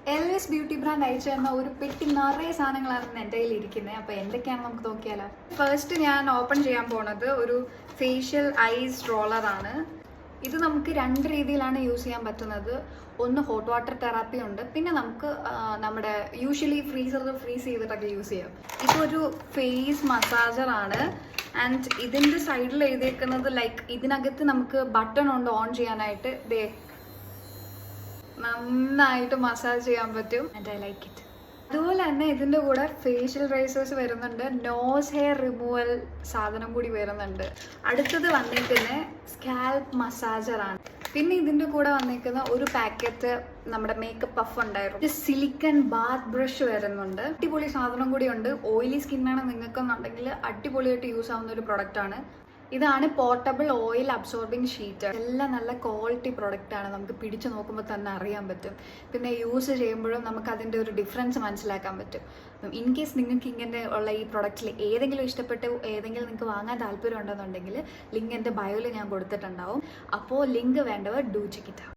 Elvis beauty brand അയച്ചു തന്ന ഒരു പെട്ടി നിറയെ സാധനങ്ങളാണ് എൻ്റെ കയ്യിൽ ഇരിക്കുന്നത്. അപ്പോൾ എന്തൊക്കെയാണ് നമുക്ക് നോക്കിയാലോ. ഫസ്റ്റ് ഞാൻ ഓപ്പൺ ചെയ്യാൻ പോണത് ഒരു ഫേഷ്യൽ ഐസ് റോളറാണ്. ഇത് നമുക്ക് രണ്ട് രീതിയിലാണ് യൂസ് ചെയ്യാൻ പറ്റുന്നത്. ഒന്ന് ഹോട്ട് വാട്ടർ തെറാപ്പി ഉണ്ട്, പിന്നെ നമുക്ക് നമ്മുടെ യൂഷ്വലി ഫ്രീസറിൽ ഫ്രീസ് ചെയ്തിട്ടൊക്കെ യൂസ് ചെയ്യാം. ഇതൊരു ഫേസ് മസാജറാണ്. ആൻഡ് ഇതിൻ്റെ സൈഡിൽ എഴുതിയേക്കുന്നത് ലൈക്ക് ഇതിനകത്ത് നമുക്ക് ബട്ടൺ ഉണ്ട് ഓൺ ചെയ്യാനായിട്ട്. ദേ നന്നായിട്ട് മസാജ് ചെയ്യാൻ പറ്റും. And I like it. അതുപോലെ തന്നെ ഇതിൻ്റെ കൂടെ ഫേഷ്യൽ റൈസേഴ്സ് വരുന്നുണ്ട്, നോസ് ഹെയർ റിമൂവൽ സാധനം കൂടി വരുന്നുണ്ട്. അടുത്തത് വന്നിരിക്കുന്ന സ്കാൽപ്പ് മസാജറാണ്. പിന്നെ ഇതിൻ്റെ കൂടെ വന്നിരിക്കുന്ന ഒരു പാക്കറ്റ് നമ്മുടെ മേക്കപ്പ് പഫ് ഉണ്ടായിരുന്നു. സിലിക്കൺ ബാത്ത് ബ്രഷ് വരുന്നുണ്ട്. അടിപൊളി സാധനം കൂടി ഉണ്ട്. ഓയിലി സ്കിന്നാണ് നിങ്ങൾക്കെന്നുണ്ടെങ്കിൽ അടിപൊളിയായിട്ട് യൂസ് ആവുന്ന ഒരു പ്രൊഡക്റ്റാണ്. ഇതാണ് പോർട്ടബിൾ ഓയിൽ അബ്സോർബിങ് ഷീറ്റ്. എല്ലാം നല്ല ക്വാളിറ്റി പ്രൊഡക്റ്റ് ആണ്. നമുക്ക് പിടിച്ചു നോക്കുമ്പോൾ തന്നെ അറിയാൻ പറ്റും. പിന്നെ യൂസ് ചെയ്യുമ്പോഴും നമുക്ക് അതിൻ്റെ ഒരു ഡിഫറൻസ് മനസ്സിലാക്കാൻ പറ്റും. ഇൻ കേസ് നിങ്ങൾക്ക് ഇങ്ങനെ ഉള്ള ഈ പ്രൊഡക്റ്റിൽ ഏതെങ്കിലും ഇഷ്ടപ്പെട്ട് ഏതെങ്കിലും നിങ്ങൾക്ക് വാങ്ങാൻ താല്പര്യം ഉണ്ടെന്നുണ്ടെങ്കിൽ ലിങ്ക് എൻ്റെ ബയോയിൽ ഞാൻ കൊടുത്തിട്ടുണ്ടാവും. അപ്പോൾ ലിങ്ക് വേണ്ടവർ ഡു ചെക്ക് ഇറ്റ് ഔട്ട്.